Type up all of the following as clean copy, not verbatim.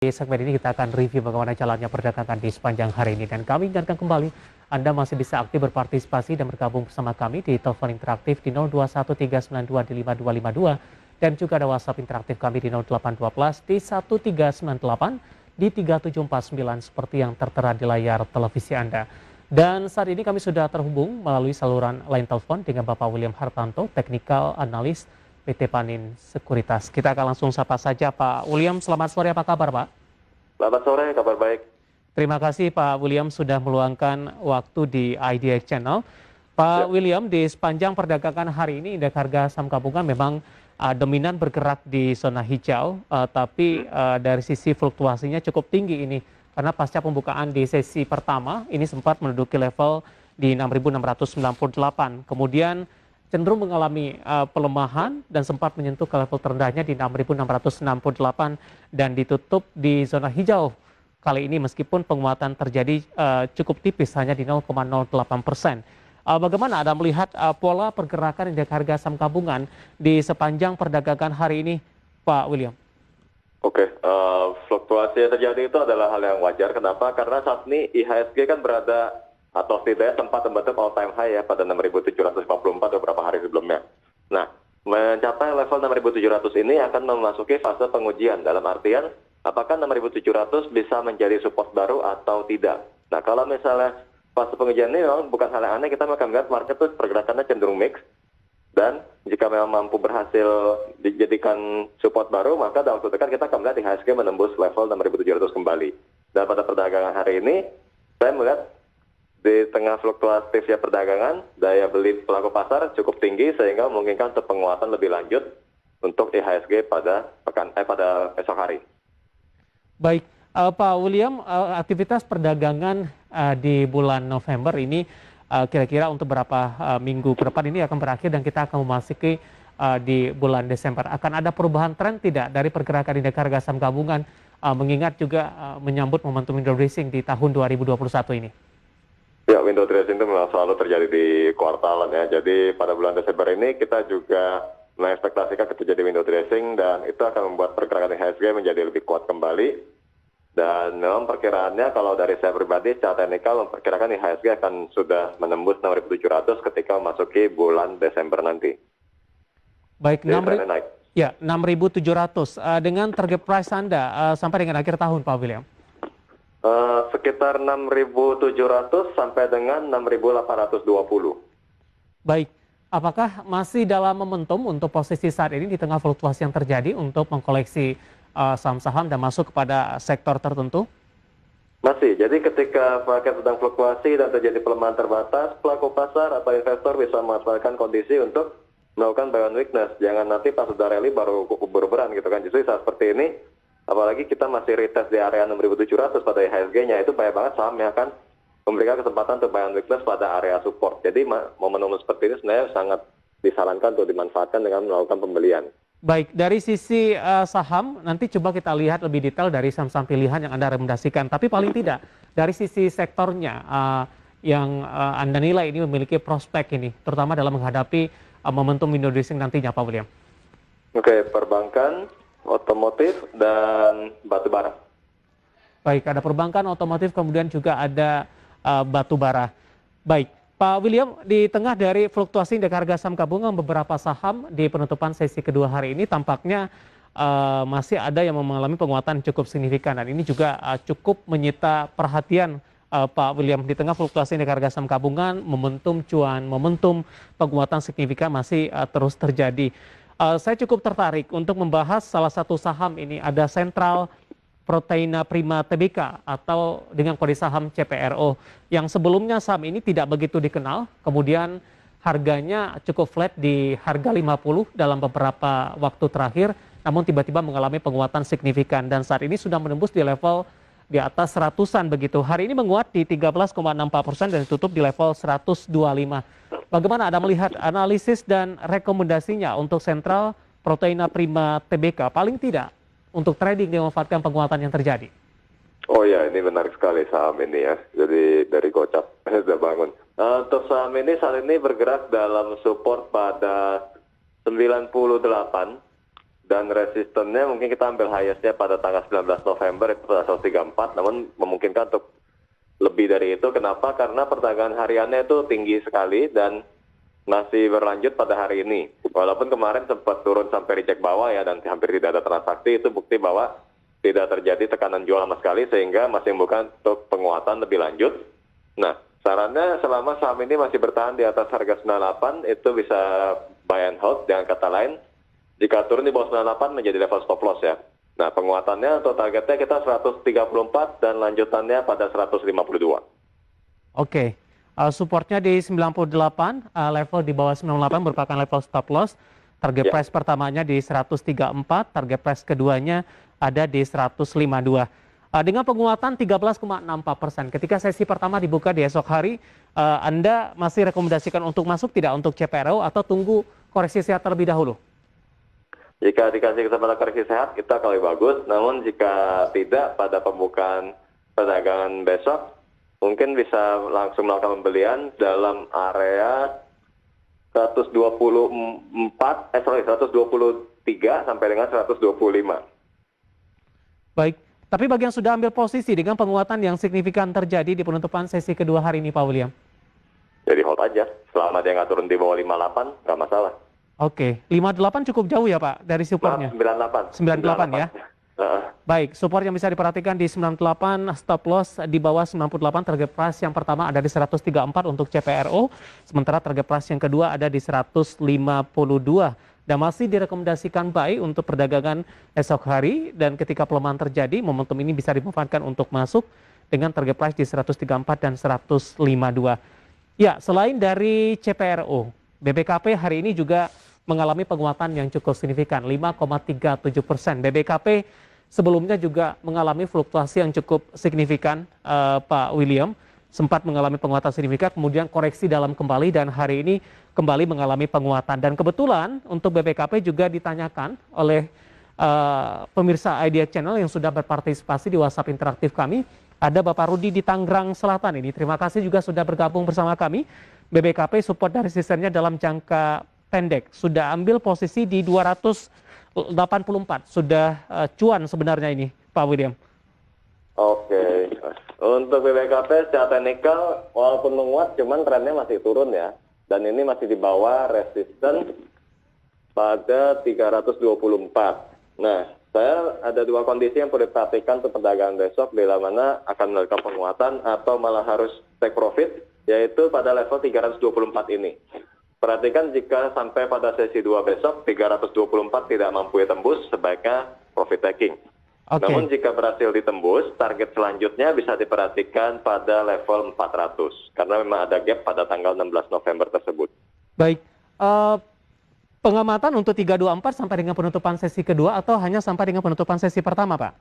Di segmen ini kita akan review bagaimana jalannya perdagangan di sepanjang hari ini. Dan kami ingatkan kembali, Anda masih bisa aktif berpartisipasi dan bergabung bersama kami di telepon interaktif di 021392 dan juga ada WhatsApp interaktif kami di 0812 di 1398 di 3749 seperti yang tertera di layar televisi Anda. Dan saat ini kami sudah terhubung melalui saluran line telepon dengan Bapak William Hartanto, Technical Analyst PT Panin Sekuritas. Kita akan langsung sapa saja Pak William. Selamat sore, apa kabar Pak? Selamat sore, kabar baik. Terima kasih Pak William sudah meluangkan waktu di IDX Channel. Pak William, di sepanjang perdagangan hari ini indeks harga saham gabungan memang dominan bergerak di zona hijau, tapi dari sisi fluktuasinya cukup tinggi ini. Karena pasca pembukaan di sesi pertama, ini sempat menduduki level di 6.698. Kemudian cenderung mengalami pelemahan dan sempat menyentuh ke level terendahnya di 6.668 dan ditutup di zona hijau kali ini meskipun penguatan terjadi cukup tipis hanya di 0,08%. Bagaimana Anda melihat pola pergerakan indeks harga saham gabungan di sepanjang perdagangan hari ini, Pak William? Oke, fluktuasi yang terjadi itu adalah hal yang wajar. Kenapa? Karena saat ini IHSG kan berada atau setidaknya sempat membentuk all time high ya pada 6.754 beberapa hari sebelumnya. Nah, mencapai level 6.700 ini akan memasuki fase pengujian, dalam artian apakah 6.700 bisa menjadi support baru atau tidak. Nah, kalau misalnya fase pengujian ini memang bukan hal yang aneh, kita akan melihat market itu pergerakannya cenderung mix, dan jika memang mampu berhasil dijadikan support baru, maka dalam waktu dekat kita akan melihat IHSG menembus level 6.700 kembali. Dan pada perdagangan hari ini, saya melihat di tengah fluktuatifnya perdagangan, daya beli pelaku pasar cukup tinggi sehingga memungkinkan untuk penguatan lebih lanjut untuk IHSG pada esok hari. Baik, Pak William, aktivitas perdagangan di bulan November ini kira-kira untuk berapa minggu ke depan ini akan berakhir dan kita akan memasuki di bulan Desember. Akan ada perubahan tren tidak dari pergerakan indeks harga saham gabungan mengingat juga menyambut momentum window dressing di tahun 2021 ini? Ya, window dressing itu memang selalu terjadi di kuartalan ya. Jadi pada bulan Desember ini kita juga mengekspektasikan terjadi window dressing dan itu akan membuat pergerakan IHSG menjadi lebih kuat kembali. Dan memang perkiraannya kalau dari saya pribadi secara teknikal memperkirakan IHSG akan sudah menembus 6.700 ketika memasuki bulan Desember nanti. Baik, 6.700 dengan target price Anda sampai dengan akhir tahun, Pak William? Sekitar 6.700 sampai dengan 6.820. Baik, apakah masih dalam momentum untuk posisi saat ini di tengah fluktuasi yang terjadi untuk mengkoleksi saham-saham dan masuk kepada sektor tertentu? Masih, jadi ketika market sedang fluktuasi dan terjadi pelemahan terbatas, pelaku pasar atau investor bisa memanfaatkan kondisi untuk melakukan buy on weakness. Jangan nanti pas sudah rally baru berberan gitu kan. Justru saat seperti ini, apalagi kita masih retest di area 6.700 pada IHSG-nya, itu banyak banget saham yang akan memberikan kesempatan untuk buy on weakness pada area support. Jadi momen-momen seperti ini sebenarnya sangat disarankan untuk dimanfaatkan dengan melakukan pembelian. Baik, dari sisi saham, nanti coba kita lihat lebih detail dari saham-saham pilihan yang Anda rekomendasikan. Tapi paling tidak, dari sisi sektornya yang Anda nilai ini memiliki prospek ini, terutama dalam menghadapi momentum window dressing nantinya, Pak William. Oke, perbankan, otomotif, dan batubara. Baik, ada perbankan, otomotif, kemudian juga ada batubara. Baik, Pak William, di tengah dari fluktuasi indeks harga saham gabungan beberapa saham di penutupan sesi kedua hari ini tampaknya masih ada yang mengalami penguatan cukup signifikan dan ini juga cukup menyita perhatian Pak William. Di tengah fluktuasi indeks harga saham gabungan, momentum cuan, momentum penguatan signifikan masih terus terjadi. Saya cukup tertarik untuk membahas salah satu saham ini, ada Sentral Proteina Prima Tbk atau dengan kode saham CPRO yang sebelumnya saham ini tidak begitu dikenal, kemudian harganya cukup flat di harga 50 dalam beberapa waktu terakhir, namun tiba-tiba mengalami penguatan signifikan dan saat ini sudah menembus di level di atas 100-an begitu. Hari ini menguat di 13,64% dan ditutup di level 125. Bagaimana Anda melihat analisis dan rekomendasinya untuk Sentral Proteina Prima Tbk paling tidak untuk trading dimanfaatkan penguatan yang terjadi? Oh ya, ini menarik sekali saham ini ya. Jadi dari gocap sudah bangun. Untuk saham ini saat ini bergerak dalam support pada 98 dan resistennya mungkin kita ambil highest-nya pada tanggal 19 November itu 134, namun memungkinkan untuk lebih dari itu. Kenapa? Karena perdagangan hariannya itu tinggi sekali dan masih berlanjut pada hari ini. Walaupun kemarin sempat turun sampai dicek bawah ya dan hampir tidak ada transaksi, itu bukti bahwa tidak terjadi tekanan jual sama sekali sehingga masih membuka untuk penguatan lebih lanjut. Nah, sarannya selama saham ini masih bertahan di atas harga 98 itu bisa buy and hold. Dengan kata lain, jika turun di bawah 98 menjadi level stop loss ya. Nah, penguatannya atau targetnya kita 134 dan lanjutannya pada 152. Oke. Supportnya di 98, level di bawah 98 merupakan level stop loss. Target price pertamanya di 134, target price keduanya ada di 152. Dengan penguatan 13,64%. Ketika sesi pertama dibuka di esok hari, Anda masih rekomendasikan untuk masuk tidak untuk CPRO atau tunggu koreksi sehat terlebih dahulu? Jika dikasih kesempatan koreksi sehat, kita akan lebih bagus. Namun jika tidak, pada pembukaan perdagangan besok, mungkin bisa langsung melakukan pembelian dalam area 123 sampai dengan 125. Baik, tapi bagi yang sudah ambil posisi dengan penguatan yang signifikan terjadi di penutupan sesi kedua hari ini, Pak William? Jadi hold aja, selama dia nggak turun di bawah 58, nggak masalah. Oke, 58 cukup jauh ya Pak dari supportnya? 98. 98 ya? Baik, support yang bisa diperhatikan di 98, stop loss di bawah 98, target price yang pertama ada di 134 untuk CPRO, sementara target price yang kedua ada di 152. Dan masih direkomendasikan buy untuk perdagangan esok hari, dan ketika pelemahan terjadi, momentum ini bisa dimanfaatkan untuk masuk dengan target price di 134 dan 152. Ya, selain dari CPRO, BBKP hari ini juga mengalami penguatan yang cukup signifikan, 5,37%. BBKP sebelumnya juga mengalami fluktuasi yang cukup signifikan, Pak William. Sempat mengalami penguatan signifikan, kemudian koreksi dalam kembali, dan hari ini kembali mengalami penguatan. Dan kebetulan untuk BBKP juga ditanyakan oleh pemirsa Idea Channel yang sudah berpartisipasi di WhatsApp interaktif kami. Ada Bapak Rudi di Tangerang Selatan ini. Terima kasih juga sudah bergabung bersama kami. BBKP support dan resistennya dalam jangka pendek. Sudah ambil posisi di 284. Sudah cuan sebenarnya ini, Pak William. Oke. Untuk BBKP secara teknikal walaupun menguat cuman trennya masih turun ya. Dan ini masih di bawah resisten pada 324. Nah, saya ada dua kondisi yang perlu diperhatikan untuk perdagangan besok, bila mana akan melakukan penguatan atau malah harus take profit, yaitu pada level 324 ini. Perhatikan jika sampai pada sesi 2 besok 324 tidak mampu ditembus, sebaiknya profit taking. Okay. Namun jika berhasil ditembus, target selanjutnya bisa diperhatikan pada level 400 karena memang ada gap pada tanggal 16 November tersebut. Baik, pengamatan untuk 324 sampai dengan penutupan sesi kedua atau hanya sampai dengan penutupan sesi pertama, Pak?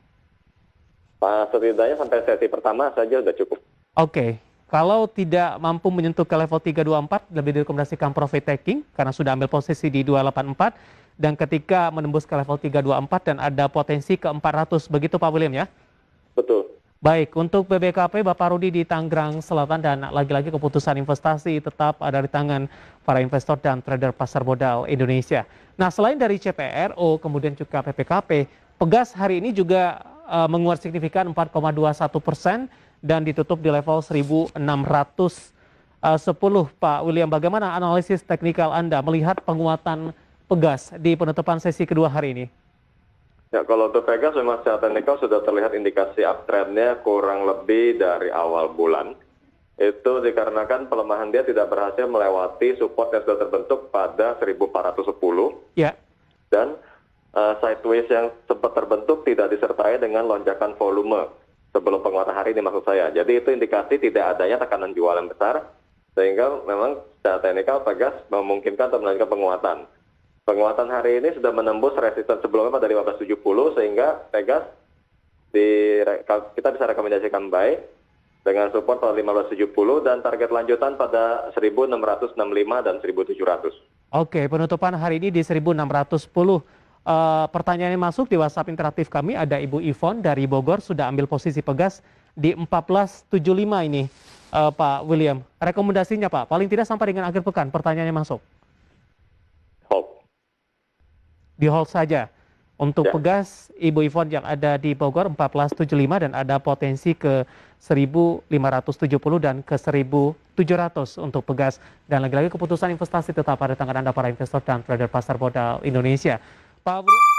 Setidaknya sampai sesi pertama saja sudah cukup. Oke. Kalau tidak mampu menyentuh ke level 324, lebih direkomendasikan profit taking karena sudah ambil posisi di 284, dan ketika menembus ke level 324 dan ada potensi ke 400, begitu Pak William ya? Betul. Baik, untuk BBKP Bapak Rudi di Tangerang Selatan, dan lagi-lagi keputusan investasi tetap ada di tangan para investor dan trader pasar modal Indonesia. Nah, selain dari CPRO, kemudian juga PPKP, Pegas hari ini juga menguat signifikan 4,21%, dan ditutup di level 1.610. Pak William, bagaimana analisis teknikal Anda melihat penguatan Pegas di penutupan sesi kedua hari ini? Ya, kalau untuk Pegas memang secara teknikal sudah terlihat indikasi uptrendnya kurang lebih dari awal bulan. Itu dikarenakan pelemahan dia tidak berhasil melewati support yang sudah terbentuk pada 1.410. Ya. Dan sideways yang sempat terbentuk tidak disertai dengan lonjakan volume sebelum penguatan hari ini, maksud saya. Jadi itu indikasi tidak adanya tekanan jual yang besar, sehingga memang secara teknikal Pegas memungkinkan untuk melanjutkan penguatan. Penguatan hari ini sudah menembus resisten sebelumnya pada 1570, sehingga Pegas kita bisa rekomendasikan buy dengan support pada 1570 dan target lanjutan pada 1665 dan 1700. Oke, penutupan hari ini di 1610. Pertanyaan yang masuk di WhatsApp interaktif kami, ada Ibu Ivon dari Bogor, sudah ambil posisi Pegas di 1475 ini, Pak William. Rekomendasinya Pak, paling tidak sampai dengan akhir pekan, pertanyaannya masuk. Hold. Di hold saja. Untuk Ya. pegas Ibu Ivon yang ada di Bogor 1475 dan ada potensi ke 1570 dan ke 1700 untuk pegas. Dan lagi-lagi keputusan investasi tetap pada tangan Anda para investor dan trader pasar modal Indonesia. Pak William.